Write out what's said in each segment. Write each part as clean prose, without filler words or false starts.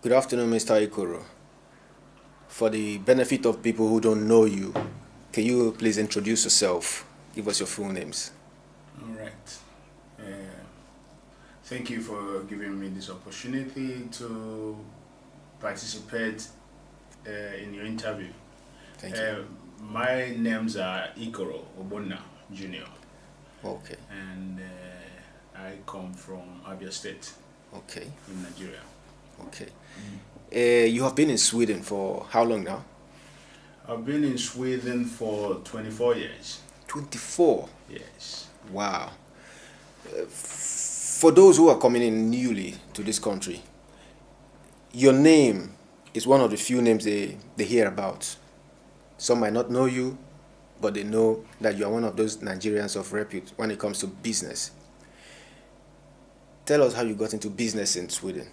Good afternoon, Mr. Ikoro. For the benefit of people who don't know you, can you please introduce yourself? Give us your full names. All right. Uh, Thank you for giving me this opportunity to participate in your interview. Thank you. My names are Junior, Okay, and I come from Abia State okay, in Nigeria. okay. You have been in Sweden for how long now? I've been in Sweden for 24 years. 24. Yes. Wow. For those who are coming in newly to this country, your name is one of the few names they hear about. Some might not know you, but they know that you are one of those Nigerians of repute when it comes to business. Tell us how you got into business in Sweden.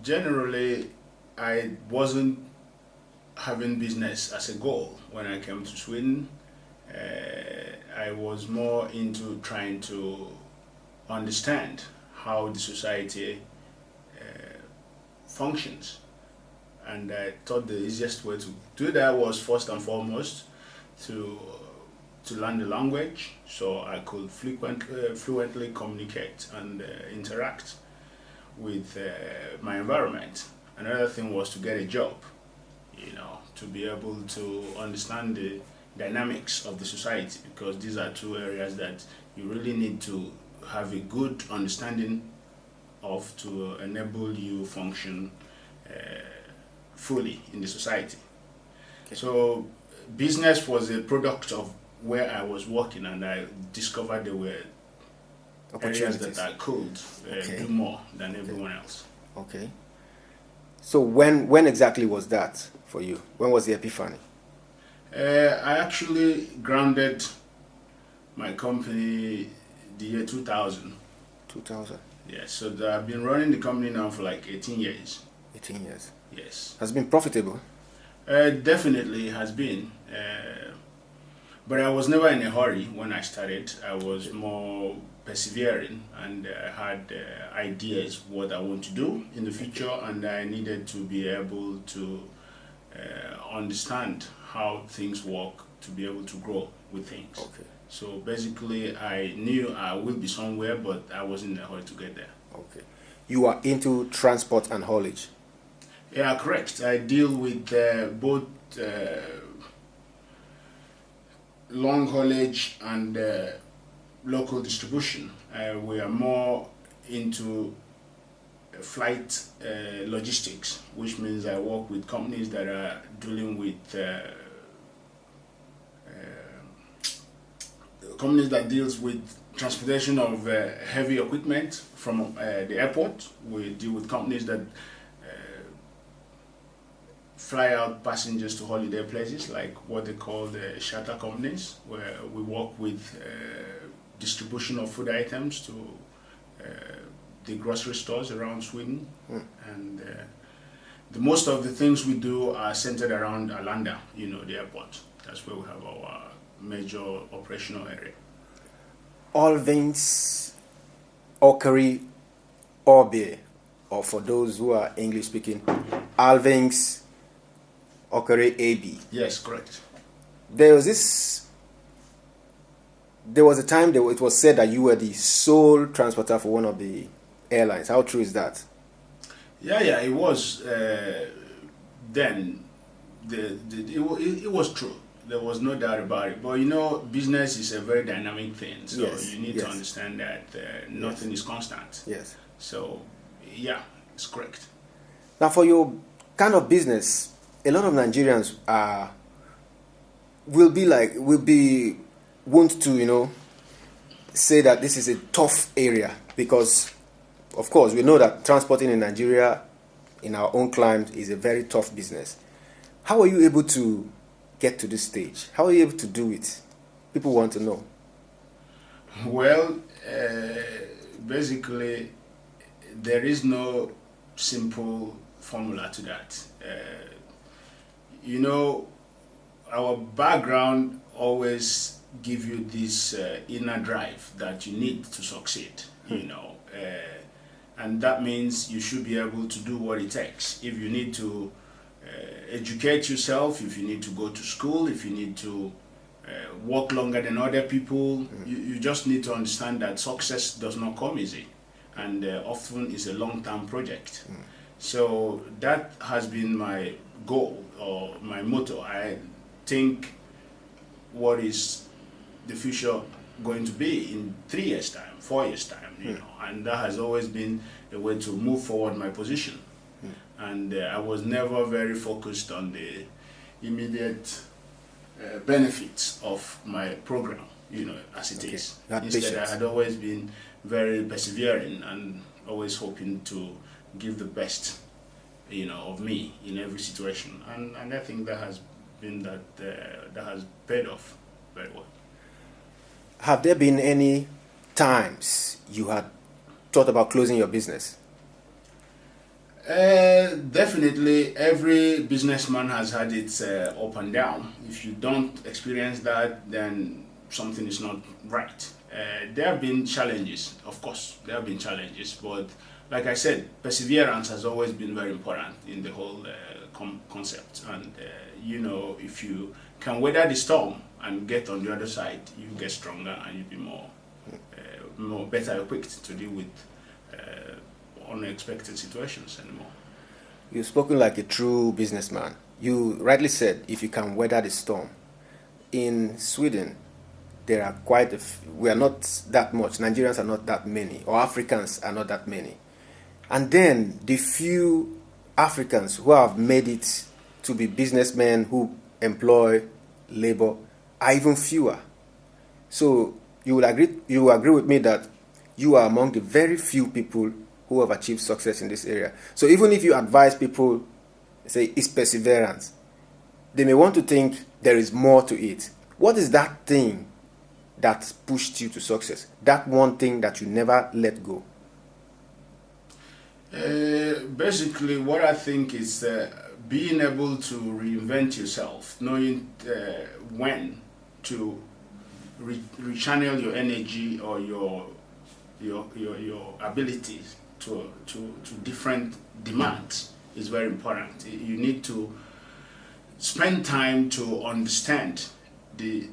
Generally, I wasn't having business as a goal when I came to Sweden. I was more into trying to understand how the society functions, and I thought the easiest way to do that was first and foremost to learn the language, so I could fluently communicate and interact with my environment. Another thing was to get a job, to be able to understand the dynamics of the society, because these are two areas that you really need to have a good understanding of to enable you function fully in the society. Okay. So business was a product of where I was working, and I discovered there were areas that I could do more than everyone else. Okay. So when exactly was that for you? When was the epiphany? I actually grounded my company the year 2000. 2000. Yes, so I've been running the company now for like 18 years. 18 years. Yes. Has been profitable? Definitely has been. But I was never in a hurry when I started. I was more persevering, and I had ideas what I want to do in the future, and I needed to be able to understand how things work to be able to grow with things. Okay. So basically, I knew I will be somewhere, but I wasn't in a hurry to get there. Okay. You are into transport and haulage? Yeah, correct. I deal with both long haulage and local distribution. We are more into flight logistics, which means I work with companies that are dealing with companies that deals with transportation of heavy equipment from the airport. We deal with companies that fly out passengers to holiday places, like what they call the charter companies, where we work with distribution of food items to the grocery stores around Sweden. And the most of the things we do are centered around Arlanda, the airport. That's where we have our major operational area. Alvings, Okari, Orbe, or for those who are English speaking, Alvings, Okari, AB. Yes, correct. There was a time that it was said that you were the sole transporter for one of the airlines. How true is that? Yeah, it was. Then it was true. There was no doubt about it. But business is a very dynamic thing, so you need to understand that nothing is constant. Yes. So, yeah, it's correct. Now, for your kind of business, a lot of Nigerians will want to say that this is a tough area, because of course we know that transporting in Nigeria in our own climate is a very tough business. How are you able to get to this stage? How are you able to do it? People want to know. Well, basically there is no simple formula to that. Our background always give you this inner drive that you need to succeed. and that means you should be able to do what it takes. If you need to educate yourself, if you need to go to school, if you need to work longer than other people, you just need to understand that success does not come easy, and often is a long-term project. So that has been my goal or my motto. I think what is the future going to be in 3 years' time, 4 years' time, you know, and that has always been a way to move forward my position. And I was never very focused on the immediate benefits of my program, you know, as it is. Instead, I had always been very persevering and always hoping to give the best, you know, of me in every situation. And I think that has been that has paid off very well. Have there been any times you had thought about closing your business? Definitely, every businessman has had its up and down. If you don't experience that, then something is not right. There have been challenges, of course, there have been challenges, but like I said, perseverance has always been very important in the whole concept. And you know, if you can weather the storm and get on the other side, you get stronger and you'll be more better equipped to deal with unexpected situations anymore. You've spoken like a true businessman. You rightly said, if you can weather the storm. In Sweden, there are we are not that much. Nigerians are not that many, or Africans are not that many. And then the few Africans who have made it to be businessmen who employ labor are even fewer. So you will agree with me that you are among the very few people who have achieved success in this area. So even if you advise people, say it's perseverance, they may want to think there is more to it. What is that thing that pushed you to success? That one thing that you never let go? Basically, what I think is being able to reinvent yourself, knowing when to rechannel your energy or your abilities to different demands is very important. You need to spend time to understand the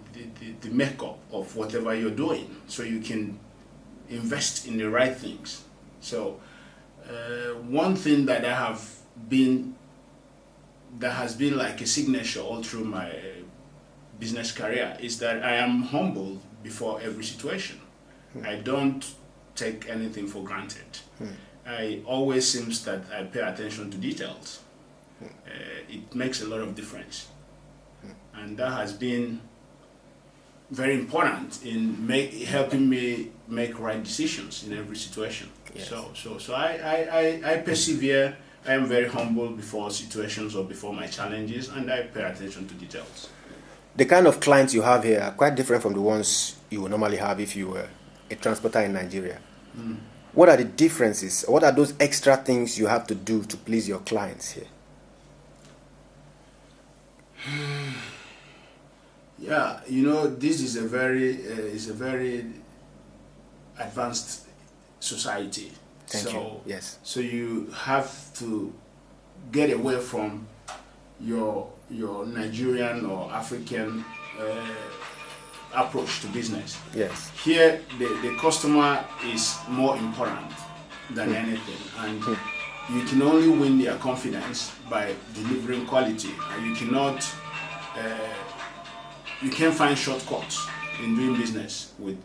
makeup of whatever you're doing, so you can invest in the right things. So one thing that has been like a signature all through my business career is that I am humble before every situation. I don't take anything for granted. I always seems that I pay attention to details. It makes a lot of difference, and that has been very important in helping me make right decisions in every situation. Yes. So I persevere. I am very humble before situations or before my challenges, and I pay attention to details. The kind of clients you have here are quite different from the ones you would normally have if you were a transporter in Nigeria. What are the differences? What are those extra things you have to do to please your clients here? Yeah, you know, this is a very advanced society. Thank you. Yes. So you have to get away from your Nigerian or African approach to business. Yes. Here, the customer is more important than anything, and you can only win their confidence by delivering quality. And you cannot, you can't find shortcuts in doing business with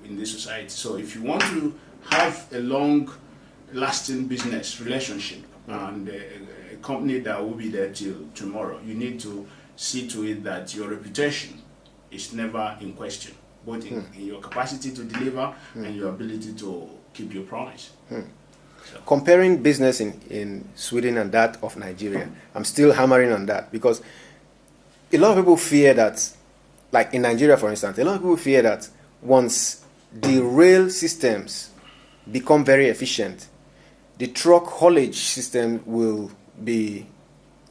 in this society. So if you want to have a long-lasting business relationship and a company that will be there till tomorrow, you need to see to it that your reputation is never in question, both in your capacity to deliver and your ability to keep your promise. So. Comparing business in Sweden and that of Nigeria, I'm still hammering on that, because a lot of people fear that, like in Nigeria for instance, a lot of people fear that once the rail systems become very efficient, the truck haulage system will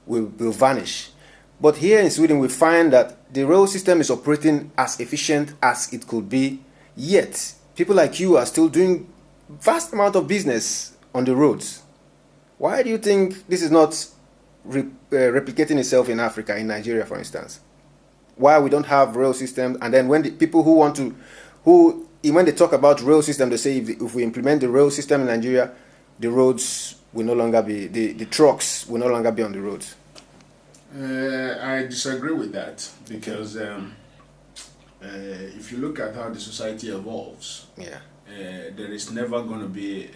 vanish. But here in Sweden, we find that the rail system is operating as efficient as it could be, yet people like you are still doing vast amount of business on the roads. Why do you think this is not replicating itself in Africa, in Nigeria, for instance? Why we don't have rail systems, and then when the people who want to, when they talk about rail system, they say if we implement the rail system in Nigeria, the roads will no longer be, the trucks will no longer be on the roads. I disagree with that because if you look at how the society evolves, there is never going to be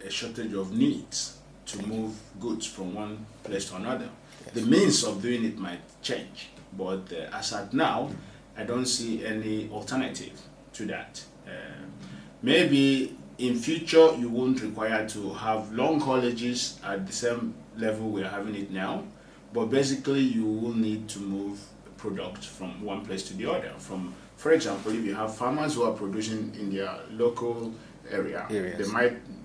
a shortage of needs to move goods from one place to another. Yes. The means of doing it might change, but as at now, I don't see any alternative to that. Maybe in future you won't require to have long haulages at the same level we are having it now, but basically you will need to move product from one place to the other. For example, if you have farmers who are producing in their local area,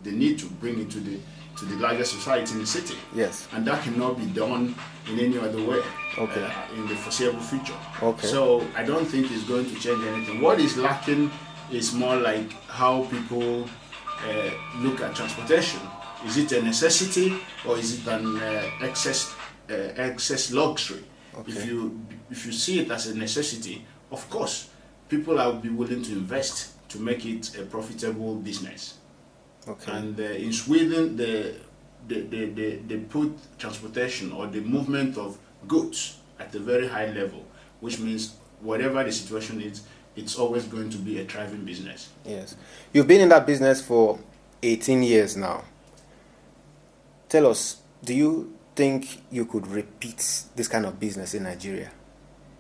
they need to bring it to the larger society in the city. Yes. And that cannot be done in any other way in the foreseeable future. Okay. So I don't think it's going to change anything. What is lacking is more like how people look at transportation. Is it a necessity or is it an excess luxury? Okay. If you see it as a necessity, of course, people will be willing to invest to make it a profitable business. Okay. And in Sweden, they put transportation or the movement of goods at a very high level, which means whatever the situation is, it's always going to be a thriving business. Yes. You've been in that business for 18 years now. Tell us, do you think you could repeat this kind of business in Nigeria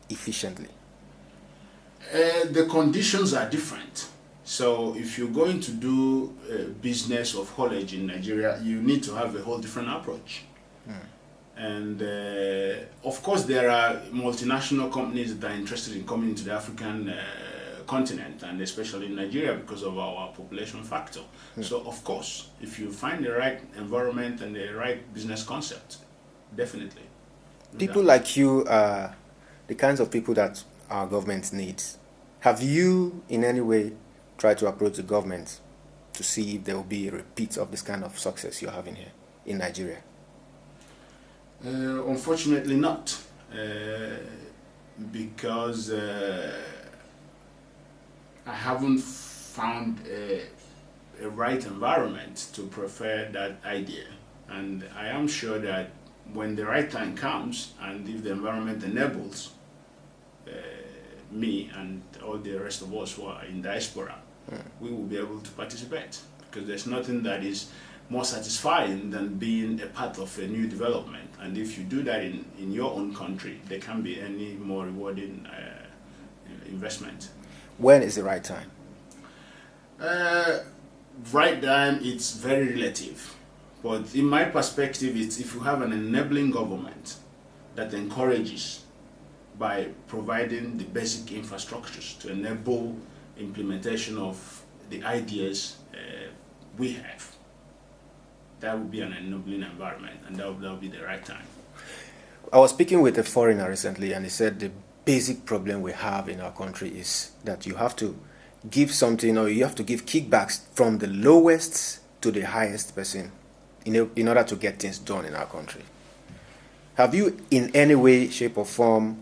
efficiently? The conditions are different. So if you're going to do business of haulage in Nigeria, you need to have a whole different approach. And of course, there are multinational companies that are interested in coming into the African continent, and especially in Nigeria because of our population factor. So of course, if you find the right environment and the right business concept, definitely. People like you are the kinds of people that our government needs. Have you in any way tried to approach the government to see if there will be a repeat of this kind of success you're having here in Nigeria? Unfortunately not, because I haven't found a right environment to prefer that idea. And I am sure that when the right time comes and if the environment enables me and all the rest of us who are in diaspora, we will be able to participate, because there's nothing that is more satisfying than being a part of a new development. And if you do that in your own country, there can't be any more rewarding investment. When is the right time? Right time, it's very relative. But in my perspective, it's if you have an enabling government that encourages by providing the basic infrastructures to enable implementation of the ideas we have, that would be an enabling environment, and that would be the right time. I was speaking with a foreigner recently, and he said the basic problem we have in our country is that you have to give something, or you have to give kickbacks from the lowest to the highest person in order to get things done in our country. Have you in any way, shape or form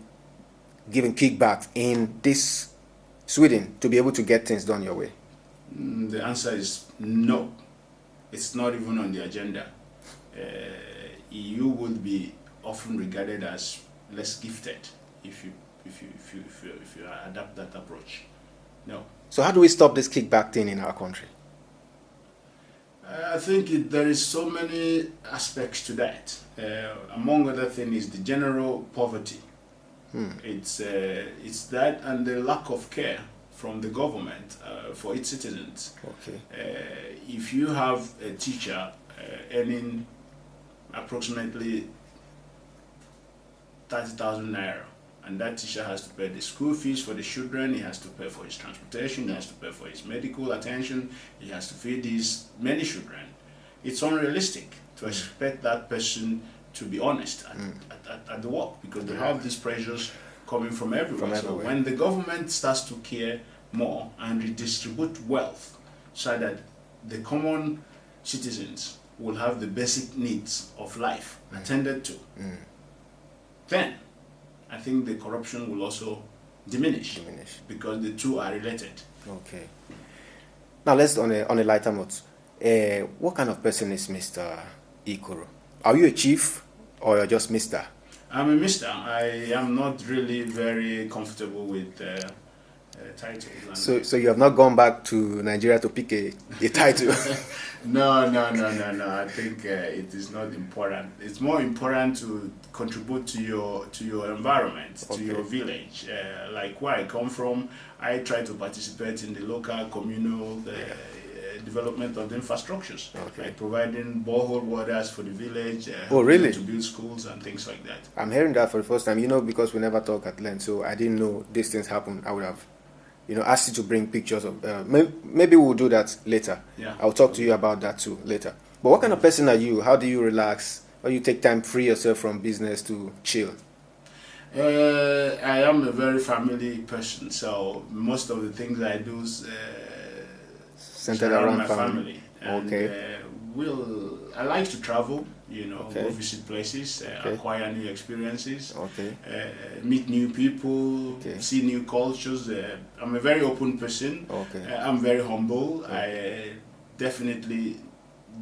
given kickbacks in this Sweden to be able to get things done your way? The answer is no. It's not even on the agenda. You will be often regarded as less gifted if you adapt that approach. No. So how do we stop this kickback thing in our country? I think there is so many aspects to that. Among other things is the general poverty. It's that and the lack of care from the government for its citizens. Okay. If you have a teacher earning approximately 30,000 naira, and that teacher has to pay the school fees for the children, he has to pay for his transportation, he has to pay for his medical attention, he has to feed these many children. It's unrealistic to expect that person to be honest at the work, because they have these pressures coming from everywhere. So when the government starts to care more and redistribute wealth so that the common citizens will have the basic needs of life attended to, then I think the corruption will also diminish. Because the two are related. Okay. Now let's on a lighter note. What kind of person is Mr. Ikoro? Are you a chief or you're just Mr.? I'm a Mr. I am not really very comfortable with titles. So you have not gone back to Nigeria to pick a title? No. I think it is not important. It's more important to contribute to your environment, to your village. Like where I come from, I try to participate in the local communal development of the infrastructures, like providing borehole waters for the village. Really? To build schools and things like that. I'm hearing that for the first time. Because we never talk at length, so I didn't know these things happen. I would have asked you to bring pictures of. Maybe we'll do that later. Yeah. I'll talk to you about that too later. But what kind of person are you? How do you relax? Or you take time, free yourself from business to chill? I am a very family person, so most of the things I do centered around my family. And, okay. I like to travel, go visit places, acquire new experiences, meet new people, see new cultures. I'm a very open person. I'm very humble. I definitely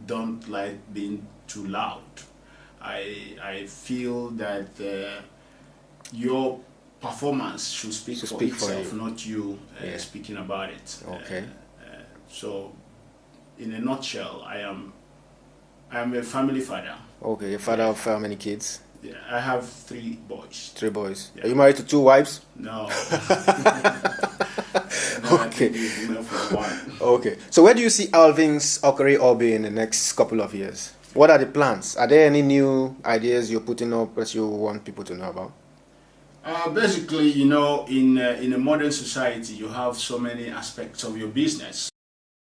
don't like being too loud. I feel that your performance should speak for itself, not you speaking about it. So, in a nutshell, I am a family father. Okay, a father of how many kids? Yeah, I have 3 boys. 3 boys. Yeah. Are you married to 2 wives? No. Okay. Okay. So where do you see Alvin's Okere Obi in the next couple of years? What are the plans? Are there any new ideas you're putting up that you want people to know about? Basically, in a modern society, you have so many aspects of your business.